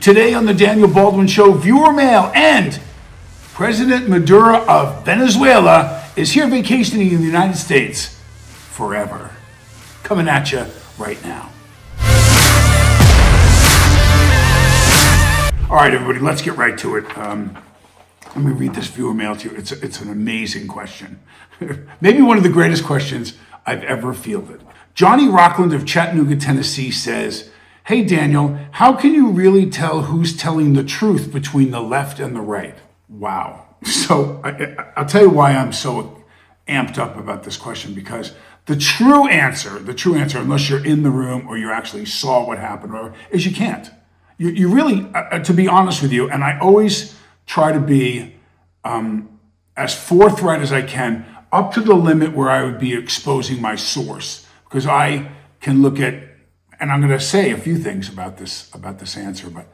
Today on the Daniel Baldwin Show, viewer mail, and President Maduro of Venezuela is here vacationing in the United States forever. Coming at you right now. All right, everybody, let's get right to it. Let me read this viewer mail to you. It's an amazing question. Maybe one of the greatest questions I've ever fielded. Johnny Rockland of Chattanooga, Tennessee says, "Hey, Daniel, how can you really tell who's telling the truth between the left and the right?" Wow. So I'll tell you why I'm so amped up about this question, because the true answer, unless you're in the room or you actually saw what happened, is you can't. You really, to be honest with you, and I always try to be as forthright as I can, up to the limit where I would be exposing my source, because I can look at, and I'm going to say a few things about this answer, but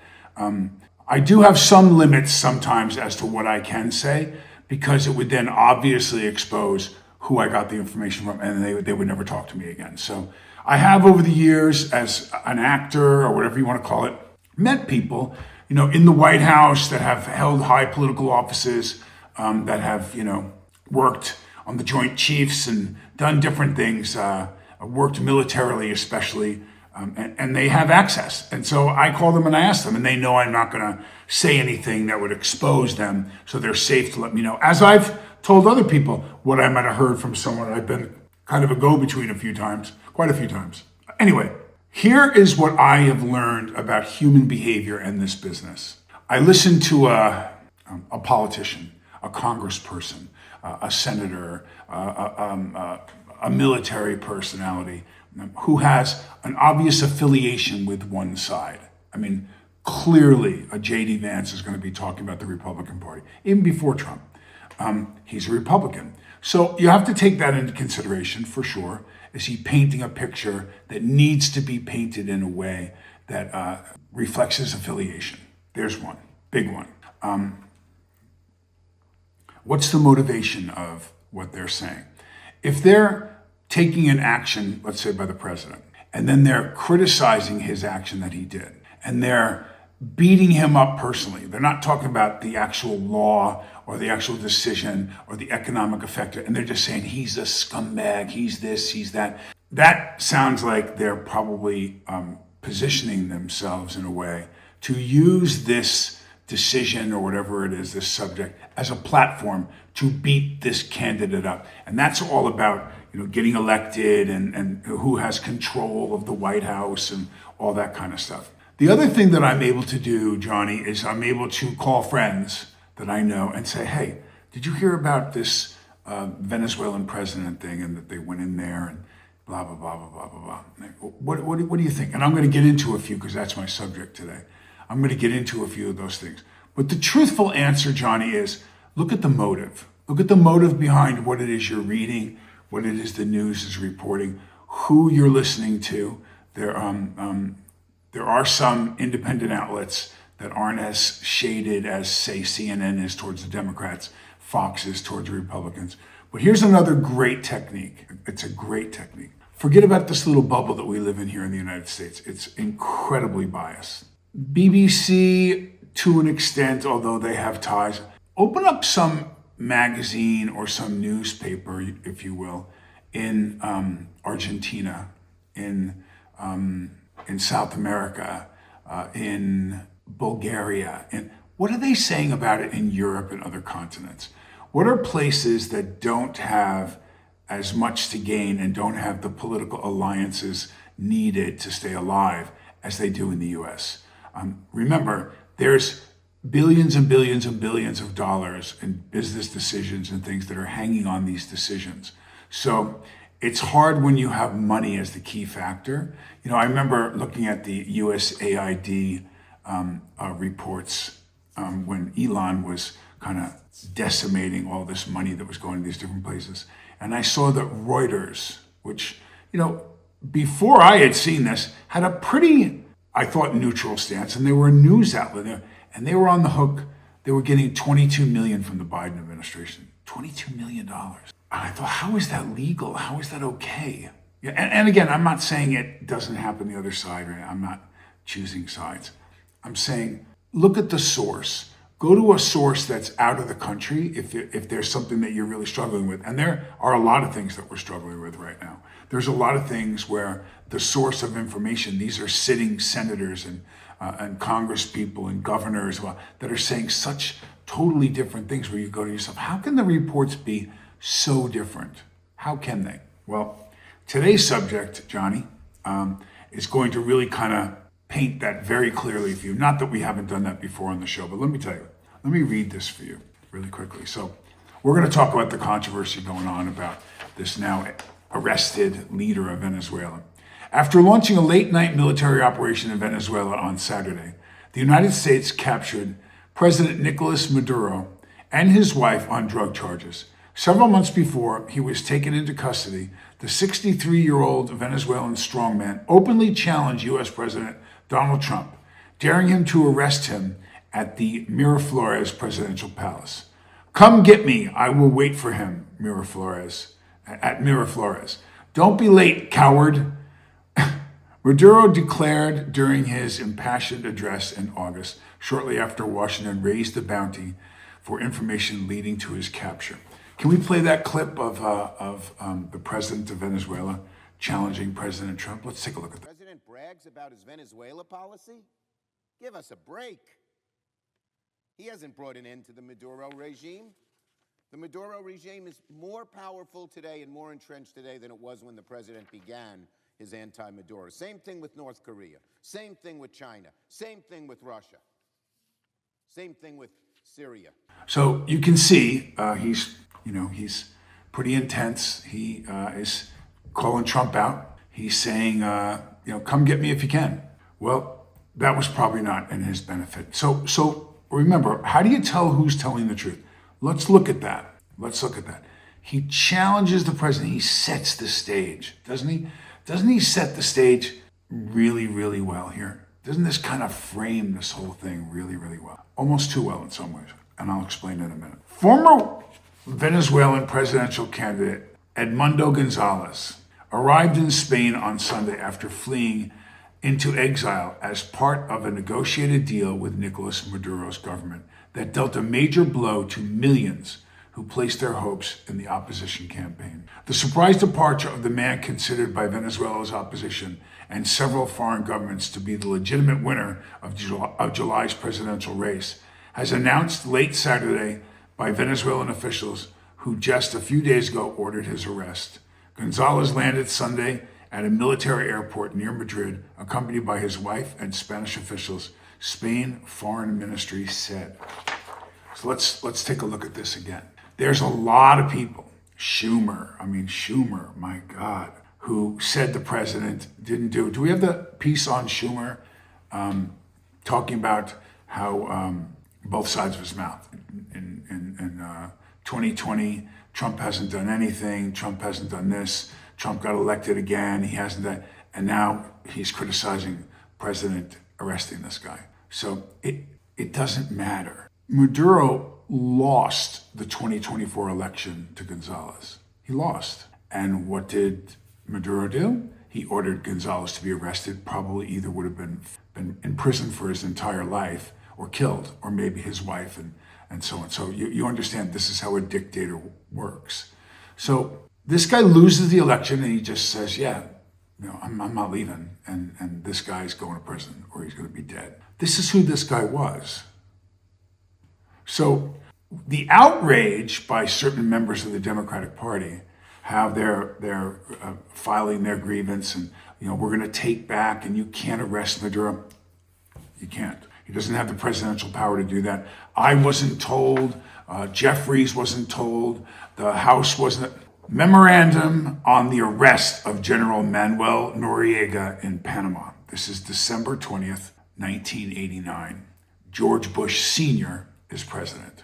I do have some limits sometimes as to what I can say, because it would then obviously expose who I got the information from, and they would never talk to me again. So I have, over the years, as an actor or whatever you want to call it, met people, in the White House that have held high political offices, that have, worked on the Joint Chiefs and done different things, worked militarily especially, and they have access. And so I call them and I ask them, and they know I'm not going to say anything that would expose them, so they're safe to let me know. As I've told other people what I might have heard from someone I've been kind of a go-between quite a few times. Anyway, here is what I have learned about human behavior in this business. I listened to a politician, a congressperson, a senator, a military personality who has an obvious affiliation with one side. I mean, clearly a J.D. Vance is going to be talking about the Republican Party, even before Trump. He's a Republican. So you have to take that into consideration for sure. Is he painting a picture that needs to be painted in a way that reflects his affiliation? There's one, big one. What's the motivation of what they're saying? If they're taking an action, let's say by the president, and then they're criticizing his action that he did, and they're beating him up personally, they're not talking about the actual law or the actual decision or the economic effect, and they're just saying he's a scumbag, he's this, he's that. That sounds like they're probably positioning themselves in a way to use this decision or whatever it is, this subject, as a platform to beat this candidate up. And that's all about, getting elected and who has control of the White House and all that kind of stuff. The other thing that I'm able to do, Johnny, is I'm able to call friends that I know and say, "Hey, did you hear about this Venezuelan president thing, and that they went in there and blah, blah, blah, blah, blah, blah, blah. What do you think?" And I'm going to get into a few, because that's my subject today. I'm going to get into a few of those things. But the truthful answer, Johnny, is look at the motive. Look at the motive behind what it is you're reading, what it is the news is reporting, who you're listening to. There are some independent outlets that aren't as shaded as, say, CNN is towards the Democrats, Fox is towards the Republicans. But here's another great technique. It's a great technique. Forget about this little bubble that we live in here in the United States. It's incredibly biased. BBC, to an extent, although they have ties. Open up some magazine or some newspaper, if you will, in Argentina, in South America, in Bulgaria. And what are they saying about it in Europe and other continents? What are places that don't have as much to gain and don't have the political alliances needed to stay alive as they do in the US? Remember, there's billions and billions and billions of dollars in business decisions and things that are hanging on these decisions. So it's hard when you have money as the key factor. I remember looking at the USAID reports when Elon was kind of decimating all this money that was going to these different places. And I saw that Reuters, which, before I had seen this, had a pretty, I thought, neutral stance. And they were a news outlet there, and they were on the hook. They were getting $22 million from the Biden administration. $22 million. And I thought, how is that legal? How is that okay? And again, I'm not saying it doesn't happen the other side, right? I'm not choosing sides. I'm saying, look at the source. Go to a source that's out of the country if there's something that you're really struggling with. And there are a lot of things that we're struggling with right now. There's a lot of things where the source of information, these are sitting senators and Congress people and governors that are saying such totally different things, where you go to yourself, how can the reports be so different? How can they? Well, today's subject, Johnny, is going to really kind of paint that very clearly for you. Not that we haven't done that before on the show, but let me tell you. Let me read this for you really quickly. So we're going to talk about the controversy going on about this now arrested leader of Venezuela. After launching a late-night military operation in Venezuela on Saturday, the United States captured President Nicolas Maduro and his wife on drug charges. Several months before he was taken into custody, the 63-year-old Venezuelan strongman openly challenged U.S. President Donald Trump, daring him to arrest him at the Miraflores presidential palace. "Come get me, I will wait for him," at Miraflores. "Don't be late, coward." Maduro declared during his impassioned address in August, shortly after Washington raised the bounty for information leading to his capture. Can we play that clip of the president of Venezuela challenging President Trump? Let's take a look at that. The president brags about his Venezuela policy? Give us a break. He hasn't brought an end to the Maduro regime. The Maduro regime is more powerful today and more entrenched today than it was when the president began his anti-Maduro. Same thing with North Korea. Same thing with China. Same thing with Russia. Same thing with Syria. So you can see he's pretty intense. He is calling Trump out. He's saying, come get me if you can. Well, that was probably not in his benefit. So remember, how do you tell who's telling the truth? Let's look at that. He challenges the president. He sets the stage, doesn't he? Doesn't he set the stage really, really well here? Doesn't this kind of frame this whole thing really, really well? Almost too well in some ways, and I'll explain in a minute. Former Venezuelan presidential candidate Edmundo Gonzalez arrived in Spain on Sunday after fleeing into exile as part of a negotiated deal with Nicolas Maduro's government that dealt a major blow to millions who placed their hopes in the opposition campaign. The surprise departure of the man considered by Venezuela's opposition and several foreign governments to be the legitimate winner of July's presidential race has announced late Saturday by Venezuelan officials who just a few days ago ordered his arrest. Gonzalez landed Sunday at a military airport near Madrid, accompanied by his wife and Spanish officials, Spain Foreign Ministry said. So let's take a look at this again. There's a lot of people, Schumer, my God, who said the president didn't do it. Do we have the piece on Schumer talking about how both sides of his mouth? In 2020, Trump hasn't done anything. Trump hasn't done this. Trump got elected again. He hasn't done, and now he's criticizing president arresting this guy. So it doesn't matter. Maduro lost the 2024 election to Gonzalez. He lost. And what did Maduro do? He ordered Gonzalez to be arrested, probably either would have been in prison for his entire life or killed, or maybe his wife and so on. So you understand this is how a dictator works. So this guy loses the election and he just says, I'm not leaving. And this guy's going to prison or he's going to be dead. This is who this guy was. So the outrage by certain members of the Democratic Party, how they're filing their grievance and, we're going to take back and you can't arrest Maduro. You can't. He doesn't have the presidential power to do that. I wasn't told. Jeffries wasn't told. The House wasn't. Memorandum on the arrest of General Manuel Noriega in Panama. This is December 20th, 1989. George Bush Sr. is president.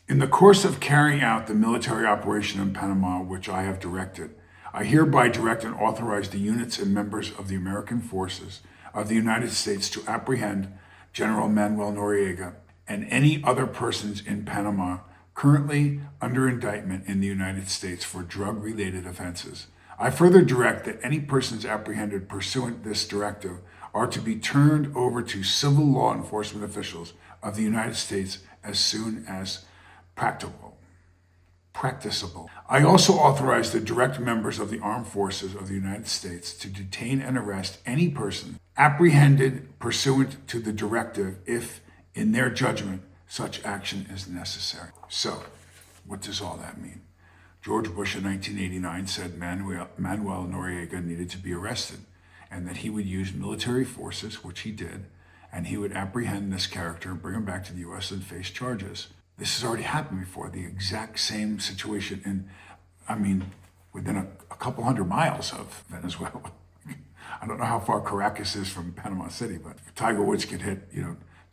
In the course of carrying out the military operation in Panama, which I have directed, I hereby direct and authorize the units and members of the American forces of the United States to apprehend General Manuel Noriega and any other persons in Panama currently under indictment in the United States for drug-related offenses. I further direct that any persons apprehended pursuant this directive are to be turned over to civil law enforcement officials of the United States as soon as practicable. I also authorize the direct members of the armed forces of the United States to detain and arrest any person apprehended pursuant to the directive if, in their judgment, such action is necessary. So, what does all that mean? George Bush in 1989 said Manuel Noriega needed to be arrested and that he would use military forces, which he did, and he would apprehend this character and bring him back to the U.S. and face charges. This has already happened before, the exact same situation within a couple hundred miles of Venezuela. I don't know how far Caracas is from Panama City, but if Tiger Woods could hit,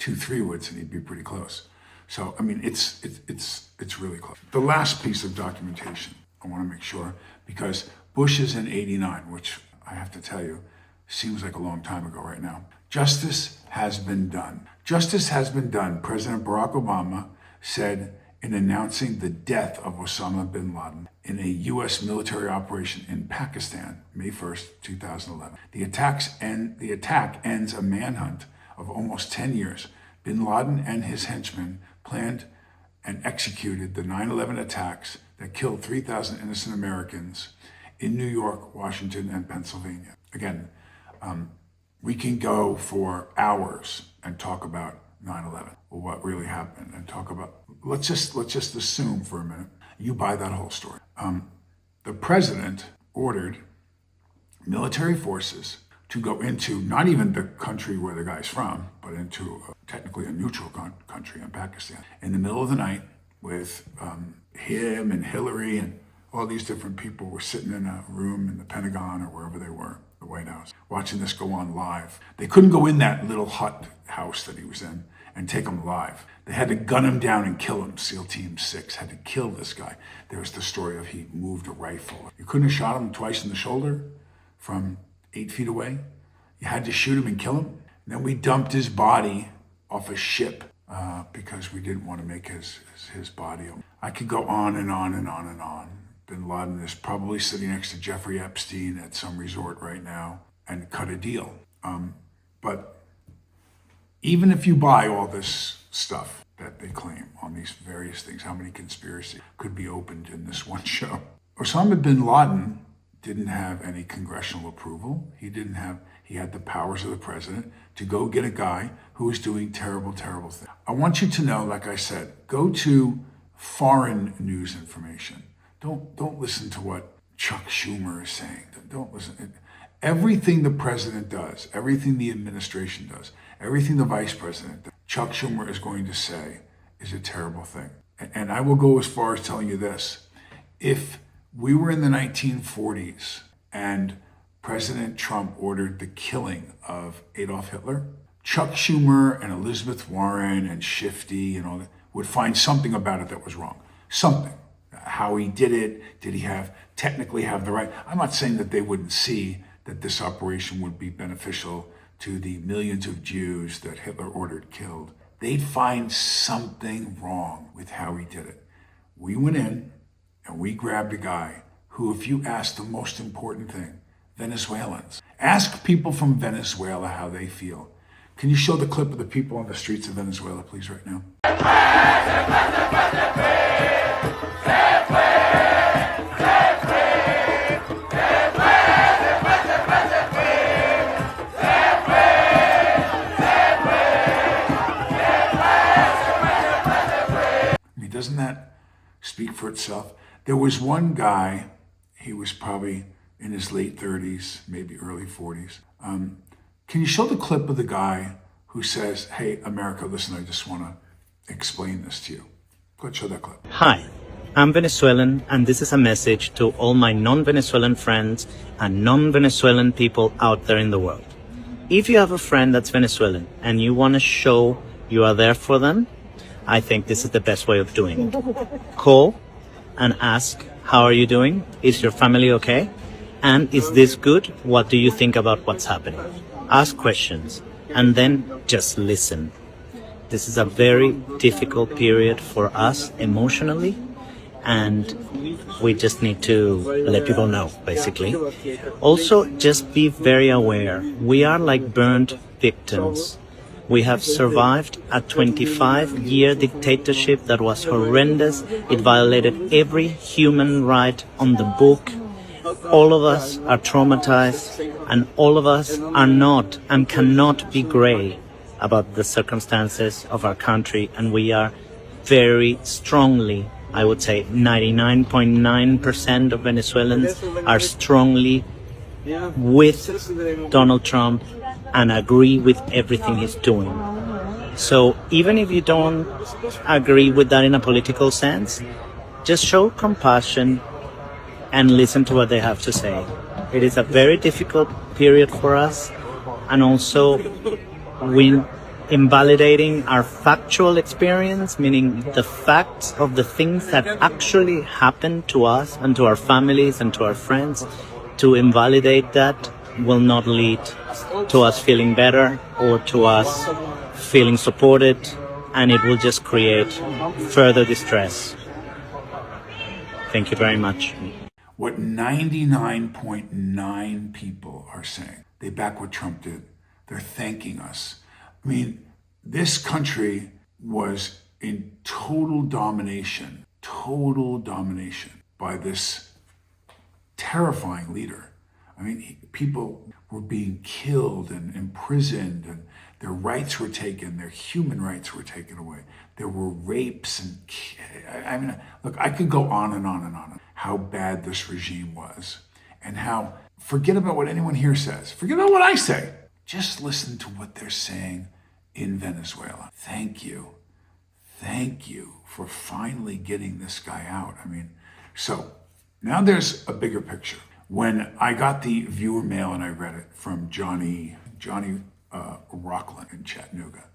2-3 woods and he'd be pretty close. So, it's really close. The last piece of documentation, I want to make sure, because Bush is in 89, which I have to tell you, seems like a long time ago right now. Justice has been done. Justice has been done. President Barack Obama said in announcing the death of Osama bin Laden in a U.S. military operation in Pakistan, May 1st, 2011. The attack ends a manhunt of almost 10 years. Bin Laden and his henchmen planned and executed the 9/11 attacks that killed 3,000 innocent Americans in New York, Washington, and Pennsylvania. Again, we can go for hours and talk about 9/11, or what really happened, and talk about, let's just assume for a minute, you buy that whole story. The president ordered military forces to go into not even the country where the guy's from, but into technically a neutral country in Pakistan, in the middle of the night with him and Hillary and all these different people were sitting in a room in the Pentagon or wherever they were, the White House, watching this go on live. They couldn't go in that little hut house that he was in and take him live. They had to gun him down and kill him. SEAL Team 6 had to kill this guy. There was the story of he moved a rifle. You couldn't have shot him twice in the shoulder from 8 feet away. You had to shoot him and kill him. And then we dumped his body off a ship because we didn't want to make his body. I could go on and on and on and on. Bin Laden is probably sitting next to Jeffrey Epstein at some resort right now and cut a deal. But even if you buy all this stuff that they claim on these various things, how many conspiracies could be opened in this one show? Osama bin Laden didn't have any congressional approval. He had the powers of the president to go get a guy who was doing terrible, terrible things. I want you to know, like I said, go to foreign news information. Don't listen to what Chuck Schumer is saying. Don't listen. Everything the president does, everything the administration does, everything the vice president does, Chuck Schumer is going to say is a terrible thing. And I will go as far as telling you this. If we were in the 1940s and President Trump ordered the killing of Adolf Hitler, Chuck Schumer and Elizabeth Warren and Shifty and all that would find something about it that was wrong. Something. How he did it, did he technically have the right? I'm not saying that they wouldn't see that this operation would be beneficial to the millions of Jews that Hitler ordered killed. They'd find something wrong with how he did it. We went in and we grabbed a guy who, if you ask the most important thing, Venezuelans, ask people from Venezuela how they feel. Can you show the clip of the people on the streets of Venezuela, please, right now? Doesn't that speak for itself? There was one guy, he was probably in his late 30s, maybe early 40s. Can you show the clip of the guy who says, "Hey, America, listen, I just want to explain this to you." Go ahead, show that clip. Hi, I'm Venezuelan, and this is a message to all my non-Venezuelan friends and non-Venezuelan people out there in the world. If you have a friend that's Venezuelan and you want to show you are there for them, I think this is the best way of doing it. Call and ask, how are you doing? Is your family okay? And is this good? What do you think about what's happening? Ask questions and then just listen. This is a very difficult period for us emotionally, and we just need to let people know, basically. Also, just be very aware. We are like burnt victims. We have survived a 25-year dictatorship that was horrendous. It violated every human right on the book. All of us are traumatized, and all of us are not and cannot be gray about the circumstances of our country. And we are very strongly, I would say 99.9% of Venezuelans are strongly with Donald Trump and agree with everything he's doing. So even if you don't agree with that in a political sense, just show compassion and listen to what they have to say. It is a very difficult period for us, and also we invalidating our factual experience, meaning the facts of the things that actually happened to us and to our families and to our friends. To invalidate that will not lead to us feeling better or to us feeling supported, and it will just create further distress. Thank you very much. What 99.9 people are saying, they back what Trump did. They're thanking us. I mean, this country was in total domination by this terrifying leader. I mean, people were being killed and imprisoned, and their rights were taken, their human rights were taken away. There were rapes and, I mean, look, I could go on and on and on how bad this regime was, and how, forget about what anyone here says, forget about what I say. Just listen to what they're saying in Venezuela. Thank you for finally getting this guy out. I mean, so now there's a bigger picture. When I got the viewer mail and I read it from Johnny Rockland in Chattanooga,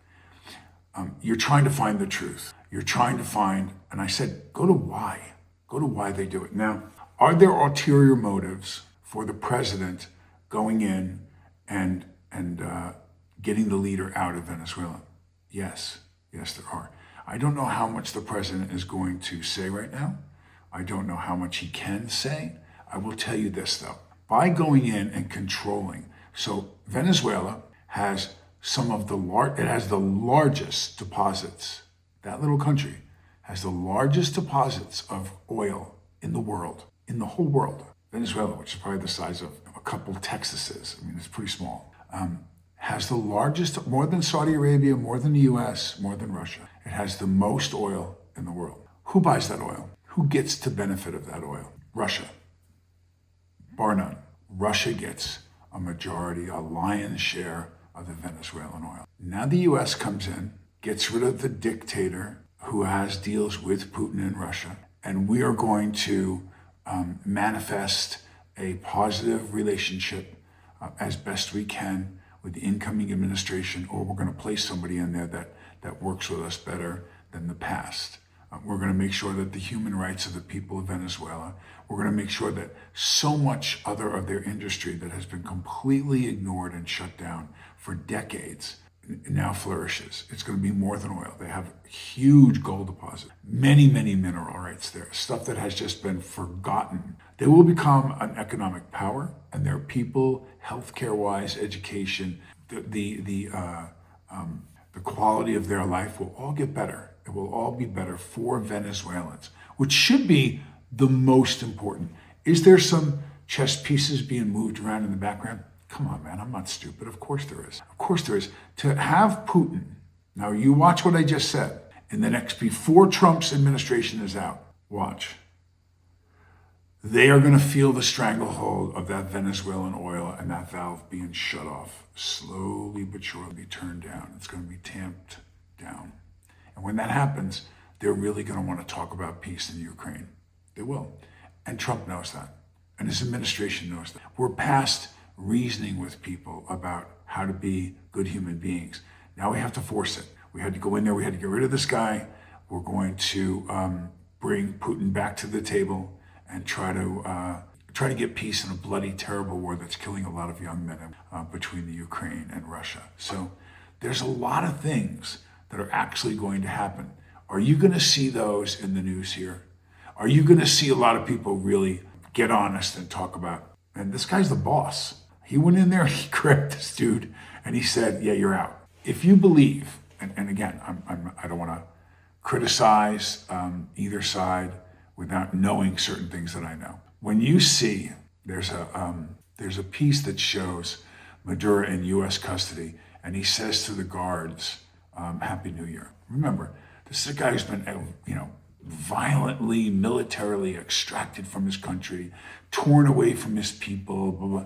you're trying to find the truth. You're trying to find, and I said, go to why they do it. Now, are there ulterior motives for the president going in and getting the leader out of Venezuela? Yes, there are. I don't know how much the president is going to say right now. I don't know how much he can say. I will tell you this though, by going in and controlling, so Venezuela has it has the largest deposits. That little country has the largest deposits of oil in the world, in the whole world. Venezuela, which is probably the size of a couple Texases, I mean, it's pretty small, has the largest, more than Saudi Arabia, more than the US, more than Russia. It has the most oil in the world. Who buys that oil? Who gets the benefit of that oil? Russia. Bar none. Russia gets a majority, a lion's share of the Venezuelan oil. Now the US comes in, gets rid of the dictator who has deals with Putin and Russia, and we are going to manifest a positive relationship as best we can with the incoming administration, or we're going to place somebody in there that works with us better than the past. We're going to make sure that the human rights of the people of Venezuela, we're going to make sure that so much other of their industry that has been completely ignored and shut down for decades now flourishes. It's going to be more than oil. They have huge gold deposits, many mineral rights there, stuff that has just been forgotten. They will become an economic power, and their people, healthcare-wise, education, the quality of their life will all get better. It will all be better for Venezuelans, which should be the most important. Is there some chess pieces being moved around in the background? Come on, man, I'm not stupid. Of course there is. Of course there is. To have Putin, now you watch what I just said, before Trump's administration is out, watch. They are going to feel the stranglehold of that Venezuelan oil and that valve being shut off, slowly but surely turned down. It's going to be tamped down. And when that happens, they're really going to want to talk about peace in Ukraine. They will. And Trump knows that. And his administration knows that. We're past reasoning with people about how to be good human beings. Now we have to force it. We had to go in there. We had to get rid of this guy. We're going to bring Putin back to the table and try to get peace in a bloody, terrible war that's killing a lot of young men between the Ukraine and Russia. So there's a lot of things that are actually going to happen. Are you going to see those in the news here? Are you going to see a lot of people really get honest and talk about, and this guy's the boss. He went in there and he grabbed this dude and he said, yeah, you're out. If you believe, and again, I don't want to criticize either side without knowing certain things that I know. When you see there's a piece that shows Maduro in U.S. custody, and he says to the guards, Happy New Year. Remember, this is a guy who's been, violently, militarily extracted from his country, torn away from his people, blah, blah.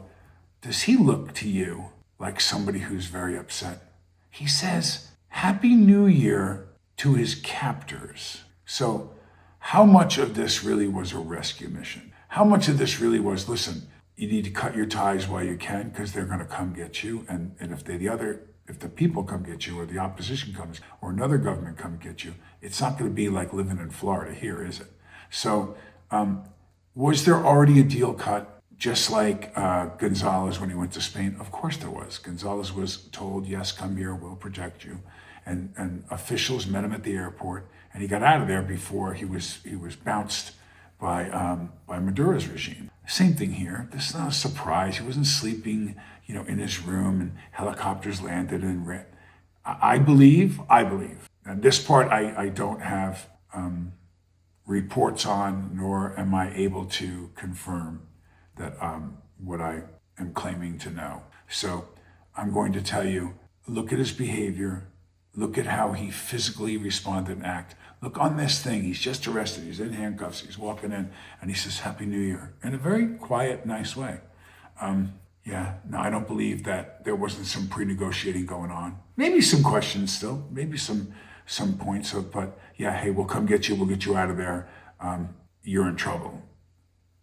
Does he look to you like somebody who's very upset? He says, Happy New Year to his captors. So how much of this really was a rescue mission? How much of this really was, listen, you need to cut your ties while you can because they're going to come get you. And if the people come get you, or the opposition comes, or another government come get you, it's not going to be like living in Florida here, is it? So was there already a deal cut? Just like Gonzalez when he went to Spain? Of course there was. Gonzalez was told, yes, come here, we'll protect you. And officials met him at the airport, and he got out of there before he was bounced by Maduro's regime. Same thing here. This is not a surprise. He wasn't sleeping, in his room, and helicopters landed and ran. I believe, and this part I don't have reports on, nor am I able to confirm that what I am claiming to know. So I'm going to tell you, look at his behavior, look at how he physically responded and act. Look on this thing, he's just arrested, he's in handcuffs, he's walking in, and he says, Happy New Year, in a very quiet, nice way. I don't believe that there wasn't some pre-negotiating going on. Maybe some questions still, maybe some points of, but yeah, hey, we'll come get you, we'll get you out of there, you're in trouble.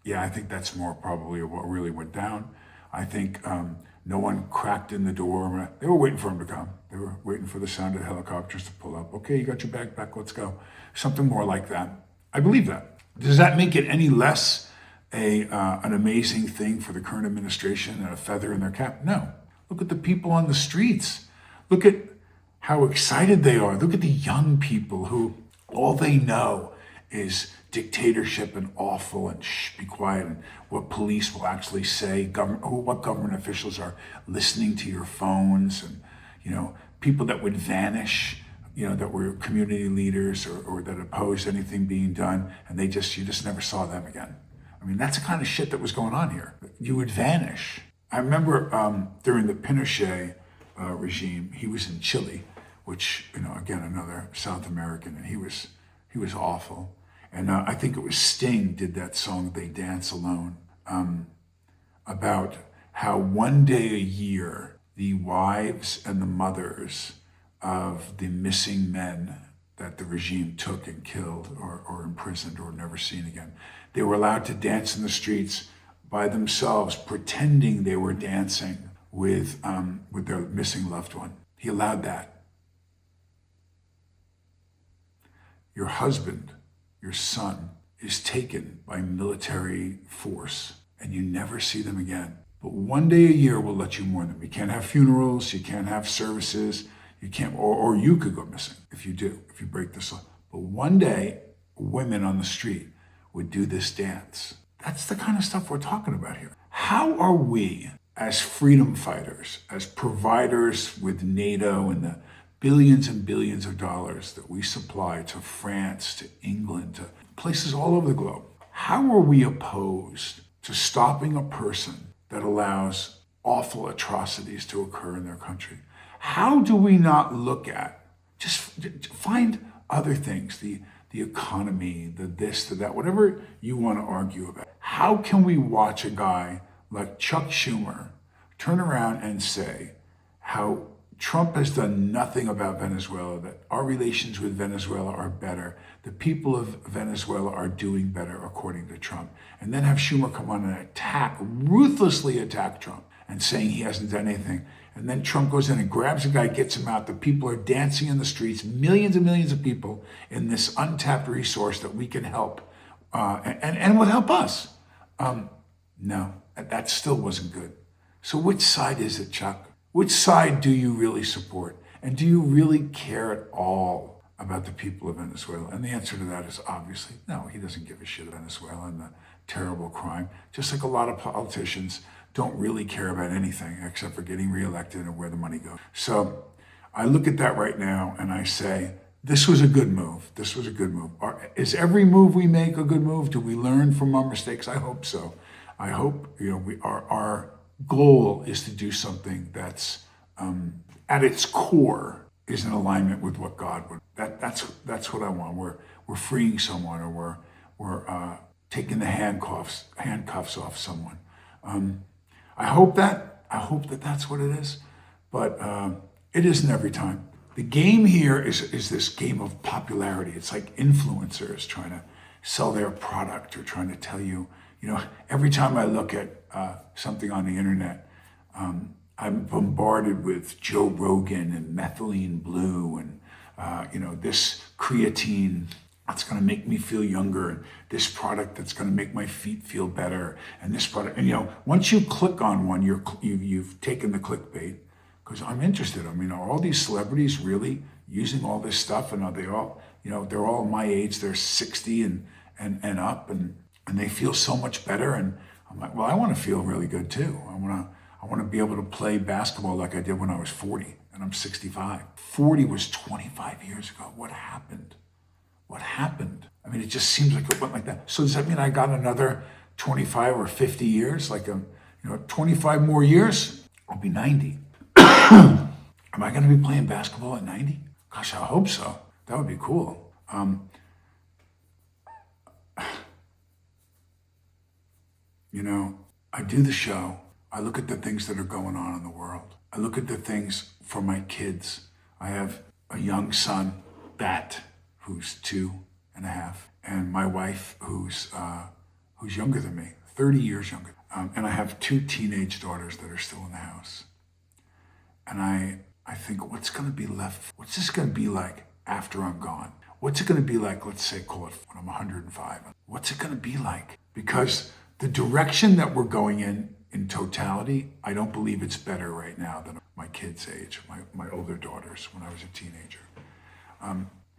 Yeah, I think that's more probably what really went down. I think no one cracked in the door. They were waiting for him to come. They were waiting for the sound of the helicopters to pull up. Okay, you got your bag back, let's go. Something more like that. I believe that. Does that make it any less an amazing thing for the current administration and a feather in their cap? No. Look at the people on the streets. Look at how excited they are. Look at the young people who all they know is dictatorship and awful and be quiet, and what police will actually say, what government officials are listening to your phones, and people that would vanish, that were community leaders or that opposed anything being done, and you just never saw them again. I mean, that's the kind of shit that was going on here. You would vanish. I remember during the Pinochet regime, he was in Chile, which again another South American, and he was awful. And I think it was Sting did that song, They Dance Alone, about how one day a year, the wives and the mothers of the missing men that the regime took and killed or imprisoned or never seen again, they were allowed to dance in the streets by themselves, pretending they were dancing with their missing loved one. He allowed that. Your husband, your son, is taken by military force and you never see them again. But one day a year we'll let you mourn them. You can't have funerals, you can't have services, you can't, or you could go missing if you break this law. But one day, women on the street would do this dance. That's the kind of stuff we're talking about here. How are we, as freedom fighters, as providers with NATO and the billions and billions of dollars that we supply to France, to England, to places all over the globe, how are we opposed to stopping a person that allows awful atrocities to occur in their country? How do we not look at, just find other things, the economy, the this, the that, whatever you want to argue about. How can we watch a guy like Chuck Schumer turn around and say how Trump has done nothing about Venezuela, that our relations with Venezuela are better, the people of Venezuela are doing better according to Trump, and then have Schumer come on and ruthlessly attack Trump and saying he hasn't done anything. And then Trump goes in and grabs a guy, gets him out. The people are dancing in the streets, millions and millions of people in this untapped resource that we can help, and would help us. No, that still wasn't good. So which side is it, Chuck? Which side do you really support? And do you really care at all about the people of Venezuela? And the answer to that is obviously no, he doesn't give a shit about Venezuela and the terrible crime. Just like a lot of politicians don't really care about anything except for getting reelected and where the money goes. So I look at that right now and I say, this was a good move. This was a good move. Is every move we make a good move? Do we learn from our mistakes? I hope so. I hope our goal is to do something that's at its core is in alignment with what God would. That's what I want. We're freeing someone, or we're taking the handcuffs off someone. I hope that that's what it is, but it isn't every time. The game here is this game of popularity. It's like influencers trying to sell their product or trying to tell you, every time I look at something on the internet, I'm bombarded with Joe Rogan and methylene blue and, this creatine that's going to make me feel younger, and this product that's going to make my feet feel better, and this product. And, once you click on one, you've taken the clickbait, because I'm interested. I mean, are all these celebrities really using all this stuff? And are they all, they're all my age, they're 60 and up, and they feel so much better. And I'm like, well, I want to feel really good too. I want to be able to play basketball like I did when I was 40 and I'm 65. 40 was 25 years ago. What happened? What happened? I mean, it just seems like it went like that. So does that mean I got another 25 or 50 years? Like, 25 more years, I'll be 90. Am I going to be playing basketball at 90? Gosh, I hope so. That would be cool. I do the show. I look at the things that are going on in the world. I look at the things for my kids. I have a young son, Bat, who's 2.5, and my wife, who's younger than me, 30 years younger. And I have 2 teenage daughters that are still in the house. And I think, what's going to be left? What's this going to be like after I'm gone? What's it going to be like, let's say, call it when I'm 105? What's it going to be like? Because the direction that we're going in totality, I don't believe it's better right now than my kids' age, my older daughters when I was a teenager.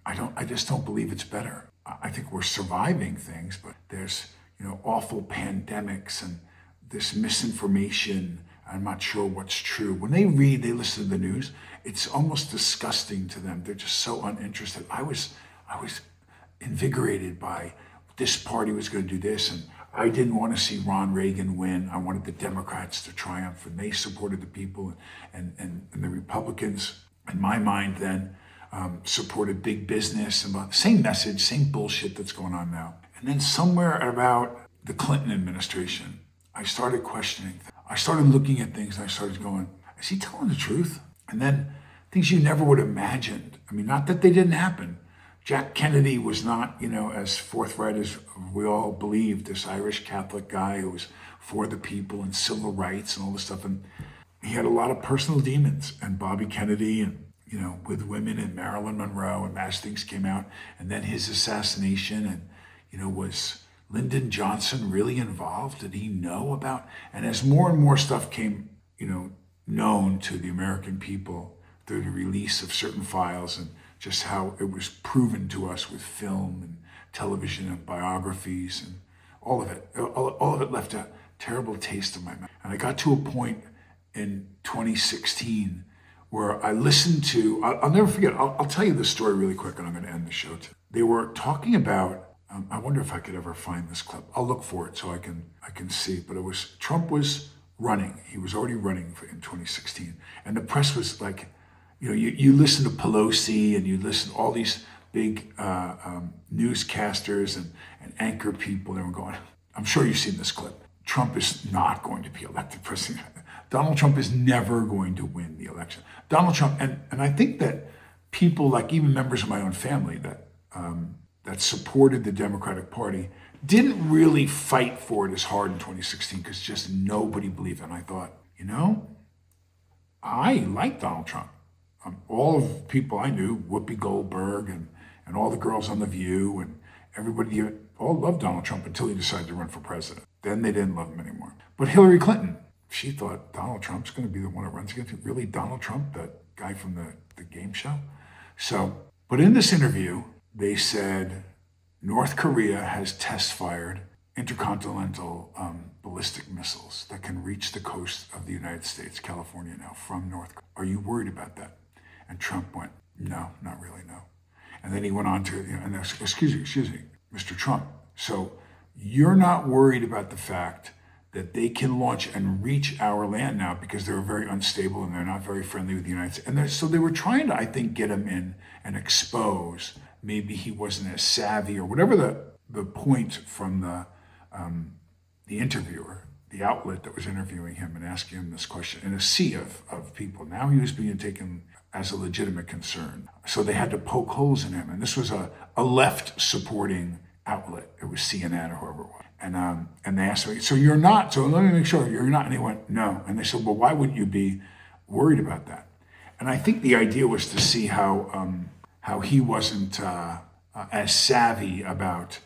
I just don't believe it's better. I think we're surviving things, but there's, awful pandemics and this misinformation. I'm not sure what's true. When they listen to the news, it's almost disgusting to them. They're just so uninterested. I was invigorated by this party was going to do this, and I didn't want to see Ron Reagan win. I wanted the Democrats to triumph, and they supported the people, and the Republicans, in my mind then, supported big business, and same message, same bullshit that's going on now. And then somewhere about the Clinton administration, I started questioning. I started looking at things, and I started going, is he telling the truth? And then things you never would have imagined. I mean, not that they didn't happen. Jack Kennedy was not, as forthright as we all believed, this Irish Catholic guy who was for the people and civil rights and all this stuff. And he had a lot of personal demons. And Bobby Kennedy and, with women and Marilyn Monroe, and as things came out, and then his assassination, and, was Lyndon Johnson really involved? Did he know about? And as more and more stuff came, known to the American people through the release of certain files, and just how it was proven to us with film and television and biographies and all of it left a terrible taste in my mouth. And I got to a point in 2016 where I listened to, I'll never forget, I'll tell you this story really quick and I'm going to end the show too. They were talking about, I wonder if I could ever find this clip. I'll look for it so I can see it. But Trump was running. He was already running in 2016. And the press was like, you listen to Pelosi and you listen to all these big newscasters and anchor people. They were going, I'm sure you've seen this clip. Trump is not going to be elected president. Donald Trump is never going to win the election. Donald Trump, and I think that people, like even members of my own family that supported the Democratic Party, didn't really fight for it as hard in 2016 because just nobody believed it. And I thought, I like Donald Trump. All of the people I knew, Whoopi Goldberg and all the girls on The View and everybody, all loved Donald Trump until he decided to run for president. Then they didn't love him anymore. But Hillary Clinton, she thought Donald Trump's going to be the one that runs against him. Really, Donald Trump, that guy from the game show? So But in this interview, they said North Korea has test-fired intercontinental ballistic missiles that can reach the coast of the United States, California now, from North Korea. Are you worried about that? And Trump went, no, not really, no. And then he went on to, excuse me, Mr. Trump. So you're not worried about the fact that they can launch and reach our land now because they're very unstable and they're not very friendly with the United States. And so they were trying to, I think, get him in and expose maybe he wasn't as savvy or whatever the point from the interviewer, the outlet that was interviewing him and asking him this question in a sea of people. Now he was being taken as a legitimate concern. So they had to poke holes in him. And this was a left supporting outlet. It was CNN or whoever it was. And they asked me, so you're not, so let me make sure you're not. And he went, no. And they said, well, why would you be worried about that? And I think the idea was to see how he wasn't as savvy about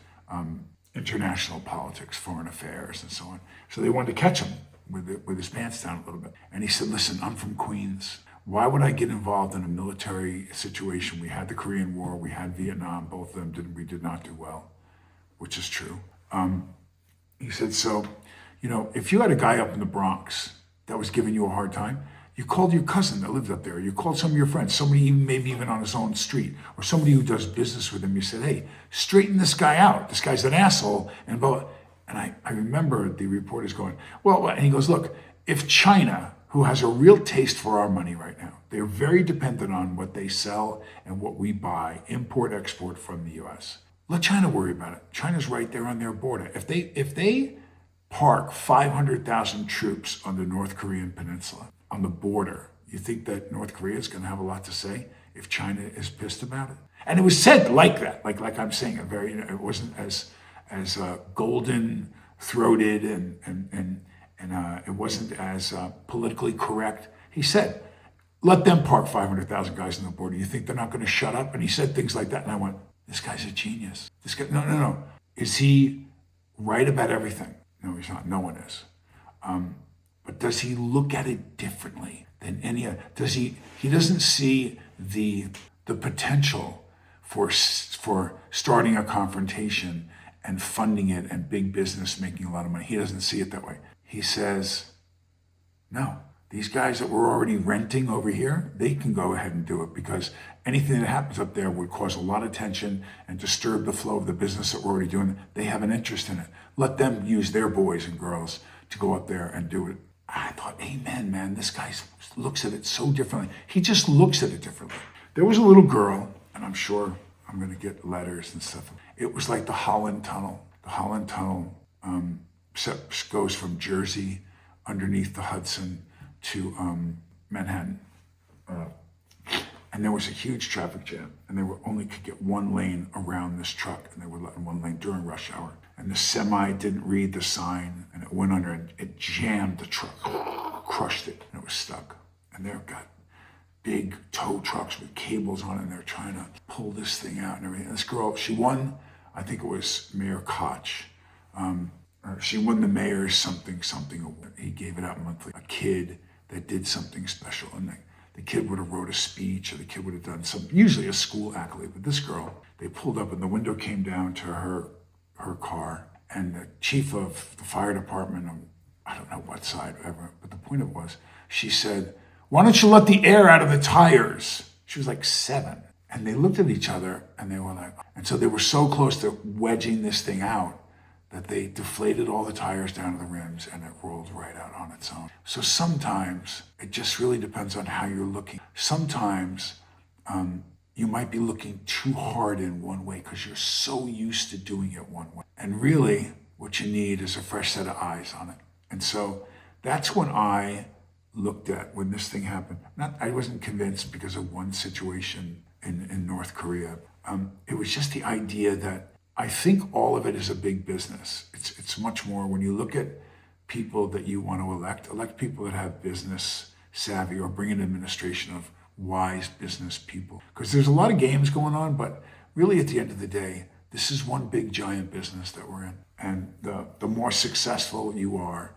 international politics, foreign affairs, and so on. So they wanted to catch him with his pants down a little bit. And he said, listen, I'm from Queens. Why would I get involved in a military situation? We had the Korean War, we had Vietnam, both of them we did not do well, which is true. He said, so, if you had a guy up in the Bronx that was giving you a hard time, you called your cousin that lived up there, you called some of your friends, somebody maybe even on his own street, or somebody who does business with him, you said, hey, straighten this guy out. This guy's an asshole. And I remember the reporters going, well, and he goes, look, if China, who has a real taste for our money right now, they're very dependent on what they sell and what we buy, import, export from the US. Let China worry about it. China's right there on their border. If they park 500,000 troops on the North Korean peninsula, on the border, you think that North Korea is going to have a lot to say if China is pissed about it? And it was said like that, like I'm saying, it wasn't as golden throated and it wasn't as politically correct. He said, let them park 500,000 guys on the border. You think they're not going to shut up? And he said things like that. And I went, this guy's a genius. This guy, no. Is he right about everything? No, he's not. No one is. But does he look at it differently than any other? He doesn't see the potential for starting a confrontation and funding it and big business making a lot of money. He doesn't see it that way. He says, no, these guys that we're already renting over here, they can go ahead and do it because anything that happens up there would cause a lot of tension and disturb the flow of the business that we're already doing. They have an interest in it. Let them use their boys and girls to go up there and do it. I thought, amen, man, this guy looks at it so differently. He just looks at it differently. There was a little girl, and I'm sure I'm going to get letters and stuff. It was like the Holland Tunnel. The Holland Tunnel goes from Jersey underneath the Hudson to Manhattan. And there was a huge traffic jam, and they only could get one lane around this truck, and they were letting one lane during rush hour. And the semi didn't read the sign, and it went under, and it jammed the truck, crushed it, and it was stuck. And they've got big tow trucks with cables on it, and they're trying to pull this thing out and everything. And this girl, she won, I think it was Mayor Koch. She won the mayor's something award. He gave it out monthly. A kid that did something special, and the kid would have wrote a speech, or the kid would have done something, usually a school accolade. But this girl, they pulled up, and the window came down to her car, and the chief of the fire department, I don't know what side ever, but the point of it was, she said, why don't you let the air out of the tires? She was like 7. And they looked at each other, and they were like, and so they were so close to wedging this thing out that they deflated all the tires down to the rims, and it rolled right out on its own. So sometimes it just really depends on how you're looking. Sometimes you might be looking too hard in one way because you're so used to doing it one way. And really, what you need is a fresh set of eyes on it. And so that's when I looked at when this thing happened. I wasn't convinced because of one situation in North Korea. It was just the idea that I think all of it is a big business. It's much more when you look at people that you want to elect people that have business savvy or bring an administration of wise business people. Because there's a lot of games going on, but really at the end of the day, this is one big giant business that we're in. And the more successful you are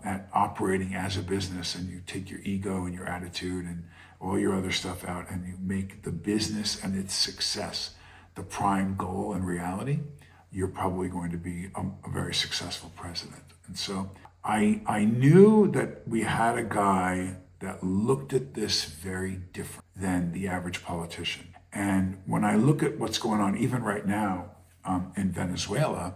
at operating as a business, and you take your ego and your attitude and all your other stuff out and you make the business and its success the prime goal and reality, you're probably going to be a very successful president. And so I knew that we had a guy that looked at this very different than the average politician. And when I look at what's going on, even right now in Venezuela,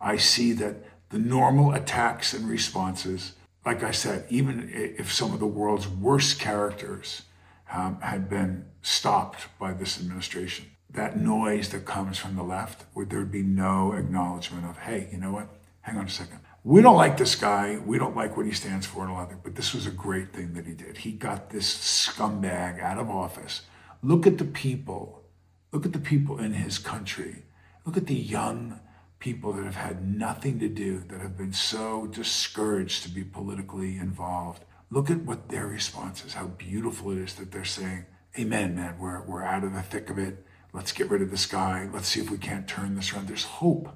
I see that the normal attacks and responses, like I said, even if some of the world's worst characters had been stopped by this administration, that noise that comes from the left, where there'd be no acknowledgement of, hey, you know what? Hang on a second. We don't like this guy. We don't like what he stands for and all that, but this was a great thing that he did. He got this scumbag out of office. Look at the people. Look at the people in his country. Look at the young people that have had nothing to do, that have been so discouraged to be politically involved. Look at what their response is, how beautiful it is that they're saying, amen, man, we're out of the thick of it. Let's get rid of this guy. Let's see if we can't turn this around. There's hope.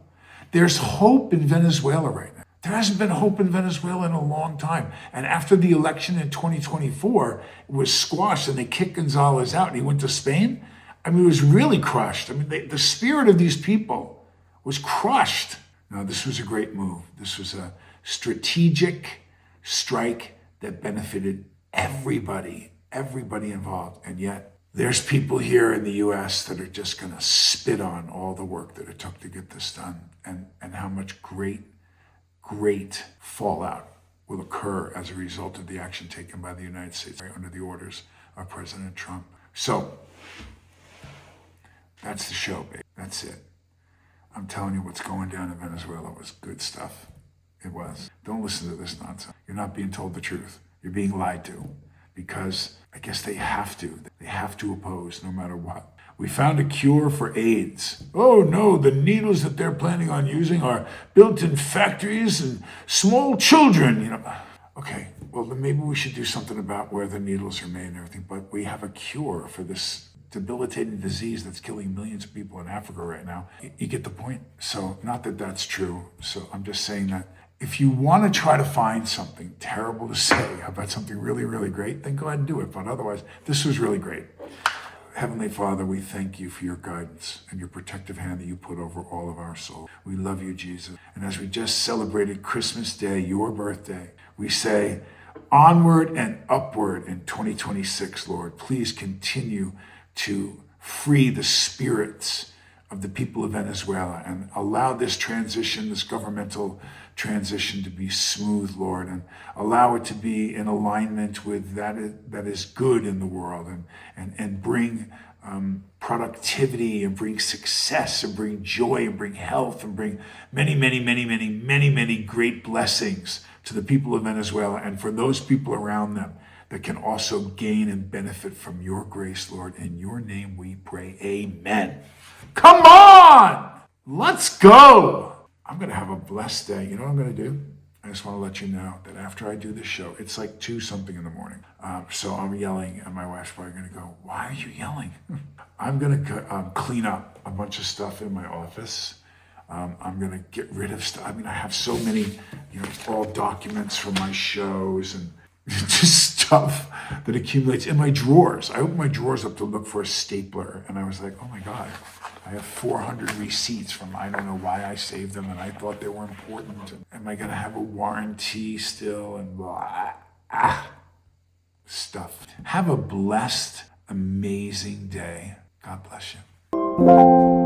There's hope in Venezuela right now. There hasn't been hope in Venezuela in a long time. And after the election in 2024 it was squashed and they kicked Gonzalez out and he went to Spain, I mean, it was really crushed. I mean, the spirit of these people was crushed. No, this was a great move. This was a strategic strike that benefited everybody involved. And yet there's people here in the US that are just going to spit on all the work that it took to get this done, and how much great fallout will occur as a result of the action taken by the United States under the orders of President Trump. So that's the show, babe. That's it. I'm telling you, what's going down in Venezuela was good stuff. It was. Don't listen to this nonsense. You're not being told the truth. You're being lied to, because I guess they have to. They have to oppose no matter what. We found a cure for AIDS. Oh no, the needles that they're planning on using are built in factories and small children, you know. Okay, well then maybe we should do something about where the needles are made and everything, but we have a cure for this debilitating disease that's killing millions of people in Africa right now. You get the point? So not that that's true. So I'm just saying that if you want to try to find something terrible to say about something really, really great, then go ahead and do it. But otherwise, this was really great. Heavenly Father, we thank you for your guidance and your protective hand that you put over all of our souls. We love you, Jesus. And as we just celebrated Christmas Day, your birthday, we say onward and upward in 2026, Lord. Please continue to free the spirits of the people of Venezuela and allow this transition, this governmental transition, to be smooth, Lord, and allow it to be in alignment with that is good in the world, and bring productivity, and bring success, and bring joy, and bring health, and bring many great blessings to the people of Venezuela and for those people around them that can also gain and benefit from your grace, Lord. In your name we pray, amen. Come on! Let's go! I'm going to have a blessed day. You know what I'm going to do? I just want to let you know that after I do this show, it's like 2-something in the morning. So I'm yelling, and my wife's probably going to go, why are you yelling? I'm going to clean up a bunch of stuff in my office. I'm going to get rid of stuff. I mean, I have so many, all documents from my shows and just stuff that accumulates in my drawers. I opened my drawers up to look for a stapler, and I was like, oh my God, I have 400 receipts from I don't know why I saved them, and I thought they were important. Am I going to have a warranty still? And blah, stuff. Have a blessed, amazing day. God bless you.